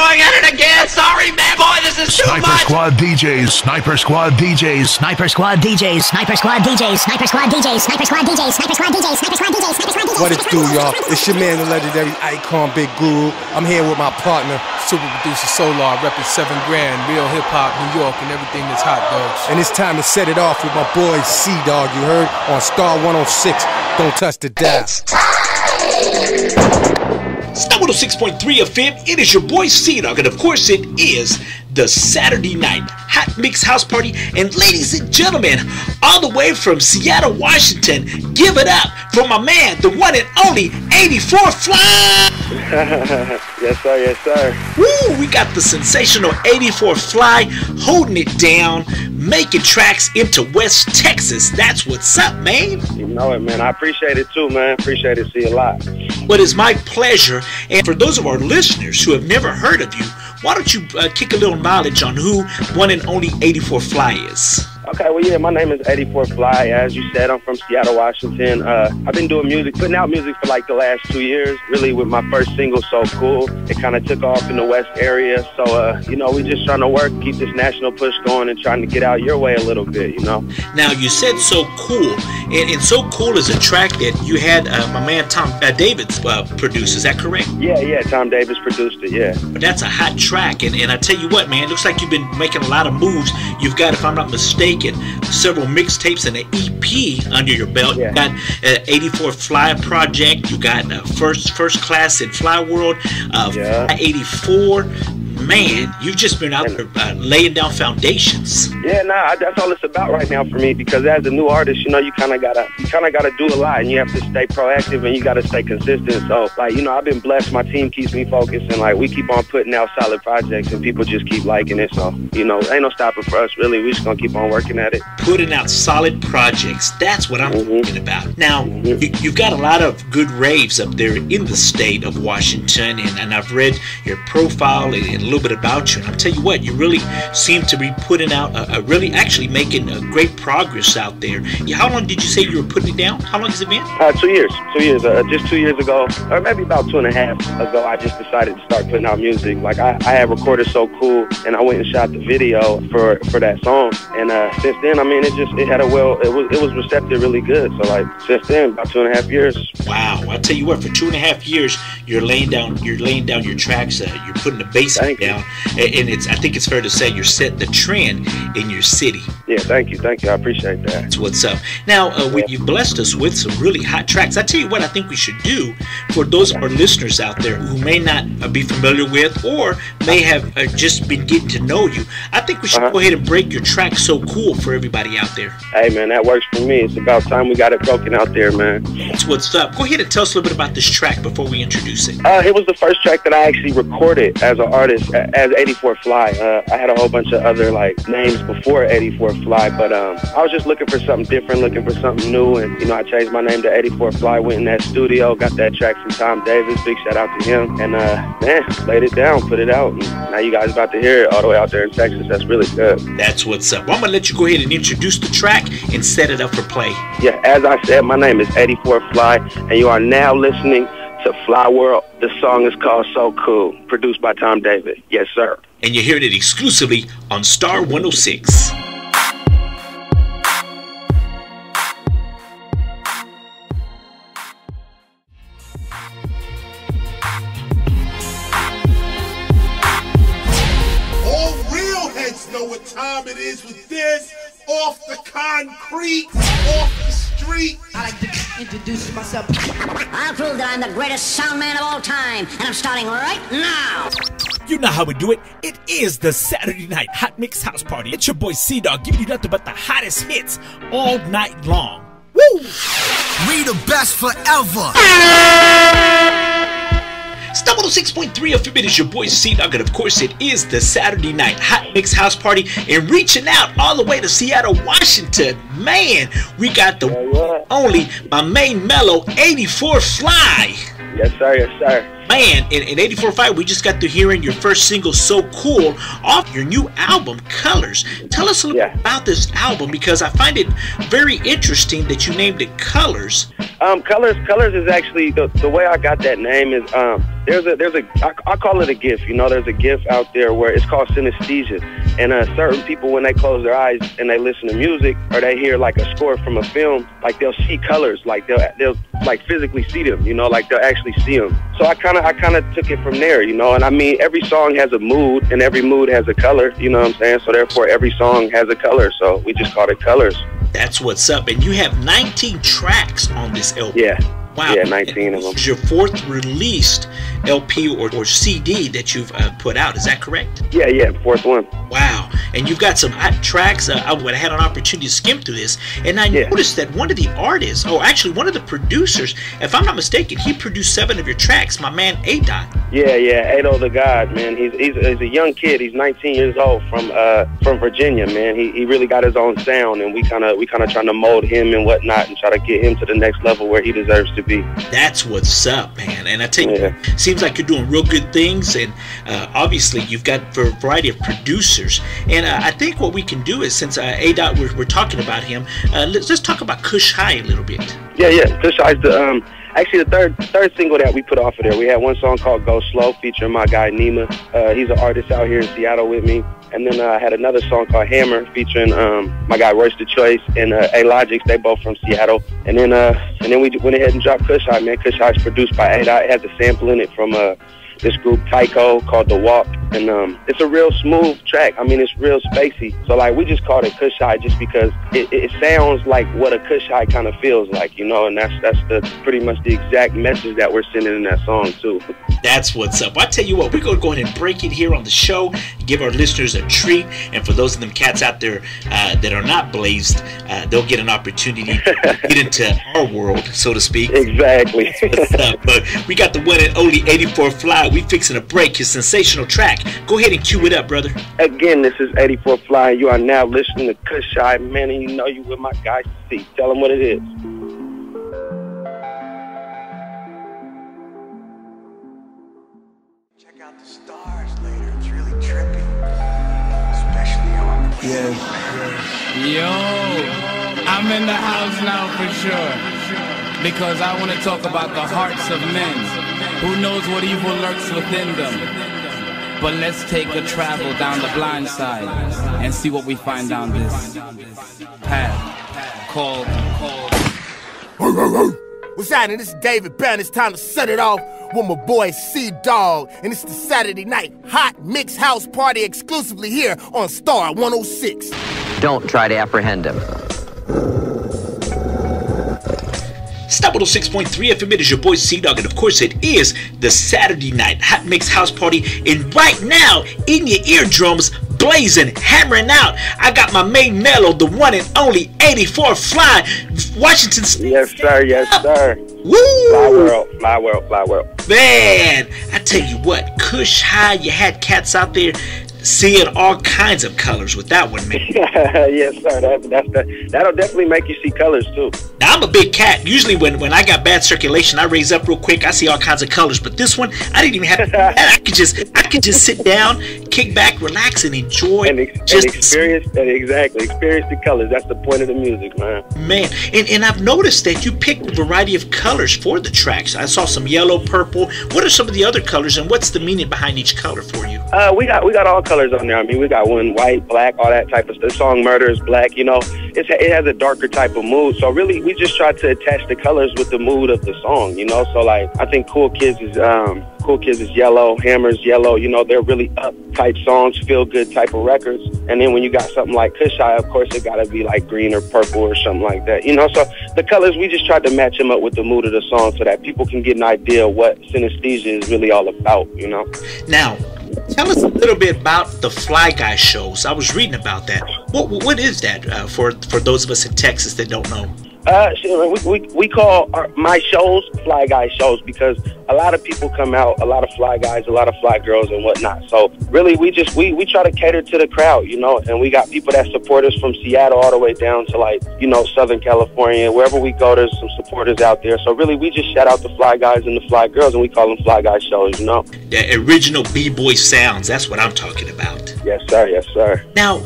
going at it again. Sorry, man, boy, this is too much. Sniper Squad DJs, Sniper Squad DJs, Sniper Squad DJs, Sniper Squad DJs, Sniper Squad DJs, Sniper Squad DJs, Sniper Squad DJs, Sniper Squad DJs, Sniper Squad DJs. What it do, y'all? It's your man, the legendary Icon Big Guru. I'm here with my partner, super producer Solar, repping 7 Grand, real hip hop, New York, and everything that's hot, dogs. And it's time to set it off with my boy C-Dog, you heard? On Star 106. Don't touch the dial. Star 106.3 FM, it is your boy C-Dog, and of course it is the Saturday night Hot Mix House Party. And ladies and gentlemen, all the way from Seattle, Washington, give it up for my man, the one and only 84 Fly! Yes sir, yes sir. Woo, we got the sensational 84 Fly holding it down, making tracks into West Texas. That's what's up, man. You know it, man. I appreciate it too, man. Appreciate it. See you a lot. Well, it's my pleasure. And for those of our listeners who have never heard of you, why don't you kick a little knowledge on who one and only 84 Fly is? Okay, well, yeah, my name is 84 Fly. As you said, I'm from Seattle, Washington. I've been doing music, putting out music for like the last 2 years. Really, with my first single, So Cool, it kind of took off in the West area. So, you know, we just trying to work, keep this national push going and trying to get out your way a little bit, you know? Now, you said So Cool, and So Cool is a track that you had my man Tom Davis produce. Is that correct? Yeah, Tom Davis produced it, yeah. But that's a hot track, and I tell you what, man, it looks like you've been making a lot of moves. You've got, if I'm not mistaken, several mixtapes and an EP under your belt. Yeah. You got 84 Fly Project. You got First Class in Fly World. Yeah. 84. Man, you've just been out there laying down foundations. Yeah, nah, that's all it's about right now for me. Because as a new artist, you know, you kind of gotta do a lot, and you have to stay proactive and you gotta stay consistent. So, like, you know, I've been blessed. My team keeps me focused, and like we keep on putting out solid projects, and people just keep liking it. So, you know, ain't no stopping for us. Really, we just gonna keep on working at it. Putting out solid projects. That's what I'm talking about. Now, you've got a lot of good raves up there in the state of Washington, and I've read your profile and a little bit about you, and I'll tell you what, you really seem to be putting out really actually making great progress out there. How long did you say you were putting it down? How long has it been? 2 years. 2 years. Just 2 years ago, or maybe about 2.5 ago, I just decided to start putting out music. Like I had recorded So Cool, and I went and shot the video for that song. And since then, I mean, it was receptive really good. So like since then, about 2.5 years. Wow! I tell you what, for 2.5 years, you're laying down your tracks. You're putting the bass down, and I think it's fair to say you're setting the trend in your city. Yeah, thank you. I appreciate that. That's what's up. Now, you've blessed us with some really hot tracks. I tell you what, I think we should do for those of our listeners out there who may not be familiar with or may have just been getting to know you. I think we should go ahead and break your track So Cool for everybody out there. Hey, man, that works for me. It's about time we got it broken out there, man. That's what's up. Go ahead and tell us a little bit about this track before we introduce it. It was the first track that I actually recorded as an artist, as 84 Fly. I had a whole bunch of other like names before 84 Fly, but I was just looking for something different, looking for something new, and you know, I changed my name to 84 Fly. Went in that studio, got that track from Tom Davis. Big shout out to him, and man, laid it down, put it out, and now you guys about to hear it all the way out there in Texas. That's really good. That's what's up. Well, I'm gonna let you go ahead and introduce the track and set it up for play. Yeah, as I said, my name is 84 Fly, and you are now listening to Fly World. The song is called So Cool, produced by Tom Davis. Yes, sir. And you're hearing it exclusively on Star 106. All real heads know what time it is with this. Off the concrete, off the street. I like to introduce myself. I'll prove that I'm the greatest sound man of all time, and I'm starting right now. You know how we do it. It is the Saturday night Hot Mix House Party. It's your boy C-Dog giving you nothing but the hottest hits all night long. Woo! We the best forever. Star 106.3 FM, it is your boy C-Dog, and of course it is the Saturday night Hot Mix House Party, and reaching out all the way to Seattle, Washington. Man, we got the only, my main mellow 84 Fly. Yes, sir. Yes, sir. Man, in 84.5, we just got to hearing your first single, So Cool, off your new album, Colors. Tell us a little bit about this album, because I find it very interesting that you named it Colors. Colors is actually, the way I got that name is, I call it a gift. You know, there's a gift out there where it's called synesthesia. And certain people, when they close their eyes and they listen to music, or they hear like a score from a film, like they'll see colors, like they'll like physically see them, you know, like they'll actually see them. So I kind of took it from there, you know. And I mean, every song has a mood, and every mood has a color, you know what I'm saying? So therefore, every song has a color. So we just called it Colors. That's what's up. And you have 19 tracks on this LP. Yeah. Wow. Yeah, 19 of them. This is your fourth released LP or CD that you've put out. Is that correct? Yeah, fourth one. Wow. And you've got some hot tracks. I had an opportunity to skim through this, and I noticed that one of the artists, actually one of the producers, if I'm not mistaken, he produced 7 of your tracks, my man A-Dot. Yeah, Ado the God, man. He's a young kid. He's 19 years old from Virginia, man. He really got his own sound, and we kind of trying to mold him and whatnot and try to get him to the next level where he deserves to be. That's what's up, man. And I tell you, seems like you're doing real good things, and obviously you've got a variety of producers. And I think what we can do is, since A-Dot, we're talking about him, let's talk about Kush High a little bit. Yeah. Kush High is actually the third single that we put off of there. We had one song called Go Slow featuring my guy Nima. He's an artist out here in Seattle with me. And then I had another song called Hammer featuring my guy Royce the Choice and A-Logics. They both from Seattle. And then we went ahead and dropped Kush High, man. Kush High is produced by A-Dot. It has a sample in it from this group Tycho called The Walk, and it's a real smooth track. I mean, it's real spacey. So like, we just called it Kush High just because it sounds like what a Kush High kind of feels like, you know. And that's pretty much the exact message that we're sending in that song too. That's what's up. I tell you what, we're going to go ahead and break it here on the show, give our listeners a treat, and for those of them cats out there that are not blazed, they'll get an opportunity to get into our world, so to speak. Exactly. What's up? But we got the one and only 84 Fly. We fixing to break his sensational track. Go ahead and cue it up, brother. Again, this is 84 Fly. You are now listening to Kush High, man, and you know you with my guy C. Tell him what it is. Check out the stars later. It's really trippy. Especially on the Yo, I'm in the house now for sure. Because I want to talk about the hearts of men. Who knows what evil lurks within them? But let's take a travel down the blind side and see what we find down this path called. What's happening? This is David Brown. It's time to set it off with my boy C-Dog. And it's the Saturday night hot mix house party exclusively here on Star 106. Don't try to apprehend him. Stop 106.3 FM. It is your boy C-Dog, and of course it is the Saturday night hot mix house party. And right now, in your eardrums, blazing, hammering out, I got my main mellow, the one and only 84 Fly, Washington State. Yes, sir. Yes, sir. Woo! Fly world, fly world, fly world. Man, I tell you what, Kush High, you had cats out there seeing all kinds of colors with that one, man. Yes, sir. That'll definitely make you see colors too. Now, I'm a big cat. Usually when I got bad circulation, I raise up real quick. I see all kinds of colors. But this one, I didn't even have to do that. I could just sit down, kick back, relax, and enjoy. And experience the colors. That's the point of the music, man. Man, and I've noticed that you picked a variety of colors for the tracks. I saw some yellow, purple. What are some of the other colors, and what's the meaning behind each color for you? We got all colors on there. I mean, we got one white, black, all that type of stuff. The song Murder is black, you know. It has a darker type of mood. So really, we just try to attach the colors with the mood of the song, you know. So like, I think Cool Kids is yellow, Hammer's yellow. You know, they're really up type songs, feel good type of records. And then when you got something like Kush High, of course, it got to be like green or purple or something like that, you know. So the colors, we just tried to match them up with the mood of the song so that people can get an idea of what synesthesia is really all about, you know. Now, tell us a little bit about the Fly Guy shows. I was reading about that. What is that for those of us in Texas that don't know? We call my shows Fly Guy shows because a lot of people come out, a lot of fly guys, a lot of fly girls and whatnot. So really we try to cater to the crowd, you know, and we got people that support us from Seattle all the way down to, like, you know, Southern California. Wherever we go, there's some supporters out there. So really we just shout out the fly guys and the fly girls, and we call them Fly Guy shows, you know. The original B-boy sounds, that's what I'm talking about. Yes, sir. Yes, sir. Now,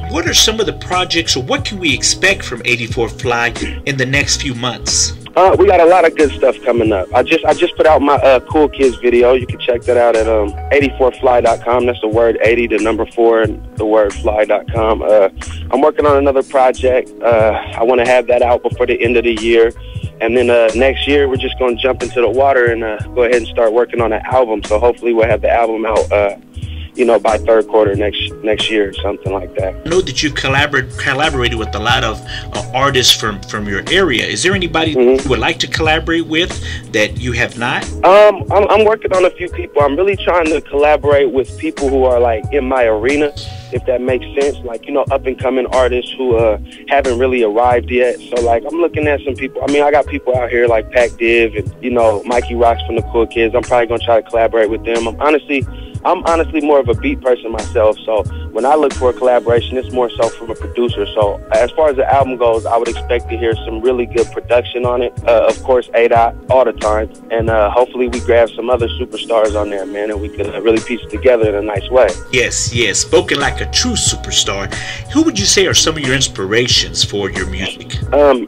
what are some of the projects, or what can we expect from 84 Fly in the next few months? We got a lot of good stuff coming up. I just put out my Cool Kids video. You can check that out at 84fly.com. That's the word 80, the number 4, and the word fly.com. I'm working on another project. I want to have that out before the end of the year. And then next year, we're just going to jump into the water and go ahead and start working on an album. So hopefully we'll have the album out you know, by third quarter next year or something like that. I know that you collaborated with a lot of artists from your area. Is there anybody you would like to collaborate with that you have not? I'm working on a few people. I'm really trying to collaborate with people who are, like, in my arena, if that makes sense. Like, you know, up-and-coming artists who haven't really arrived yet. So, like, I'm looking at some people. I mean, I got people out here like Pac Div and, you know, Mikey Rocks from the Cool Kids. I'm probably going to try to collaborate with them. I'm honestly more of a beat person myself, so when I look for a collaboration, it's more so from a producer. So as far as the album goes, I would expect to hear some really good production on it. Of course, A-Dot all the time, and hopefully we grab some other superstars on there, man, and we could really piece it together in a nice way. Yes, yes, spoken like a true superstar. Who would you say are some of your inspirations for your music?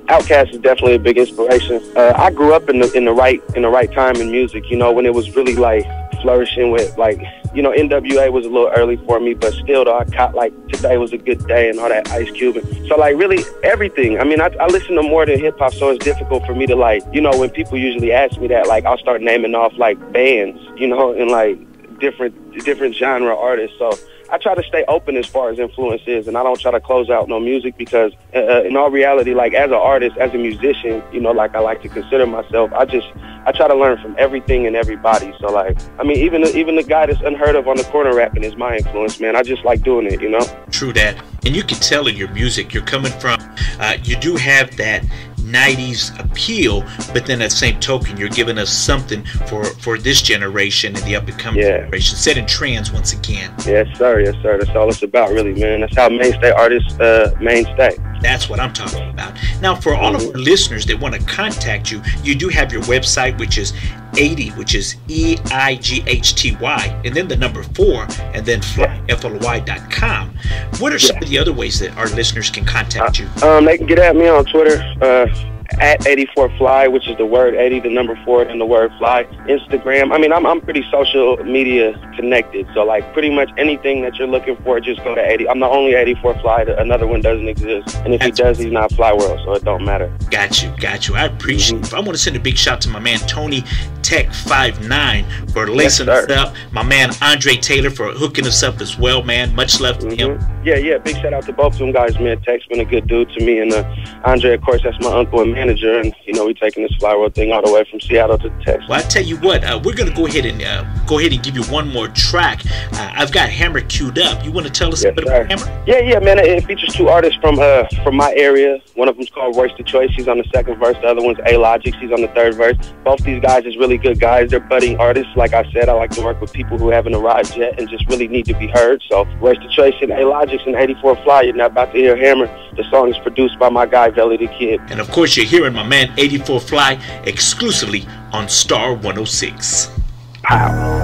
Outkast is definitely a big inspiration. I grew up in the right time in music, you know, when it was really, like, flourishing with, like, you know, NWA was a little early for me, but still though, I caught, like, Today Was a Good Day and all that Ice Cube. So, like, really everything. I mean, I listen to more than hip hop, so it's difficult for me to, like, you know, when people usually ask me that, like, I'll start naming off, like, bands, you know, and, like, different genre artists. So I try to stay open as far as influence is, and I don't try to close out no music because in all reality, like, as an artist, as a musician, you know, like I like to consider myself, I try to learn from everything and everybody. So, like, I mean, even the guy that's unheard of on the corner rapping is my influence, man. I just like doing it, you know? True that. And you can tell in your music, you're coming from, you do have that 90s appeal, but then at the same token, you're giving us something for this generation and the up-and-coming generation, setting trends once again. Yes, sir. Yes, sir. That's all it's about, really, man. That's how mainstay artists mainstay. That's what I'm talking about. Now, for all of our listeners that want to contact you, you do have your website, which is 80, which is EIGHTY, and then the number 4, and then FLY.com. What are some of the other ways that our listeners can contact you? They can get at me on Twitter, at 84fly, which is the word 80, the number 4, and the word fly. Instagram. I mean, I'm pretty social media connected, so, like, pretty much anything that you're looking for, just go to 80. I'm the only 84fly. Another one doesn't exist, and if he does, he's not Fly World, so it don't matter. Got you. I appreciate it. I want to send a big shout to my man Tony Tech59 for lacing us up. My man Andre Taylor for hooking us up as well, man. Much love to him. Yeah. Big shout out to both of them guys, man. Tech's been a good dude to me, and Andre, of course, that's my uncle and manager, and, you know, we taking this Fly World thing all the way from Seattle to Texas. Well, I tell you what, we're gonna go ahead and give you one more track. I've got Hammer queued up. You want to tell us a bit about Hammer? Yeah, man. It features 2 artists from my area. One of them's called Royce the Choice. He's on the 2nd verse. The other one's A-Logic. He's on the 3rd verse. Both these guys is really good guys. They're budding artists. Like I said, I like to work with people who haven't arrived yet and just really need to be heard. So Royce the Choice and A-Logic and 84 Fly. You're now about to hear Hammer. The song is produced by my guy Velly the Kid. And of course, you're hearing my man 84 Fly exclusively on Star 106. Pow.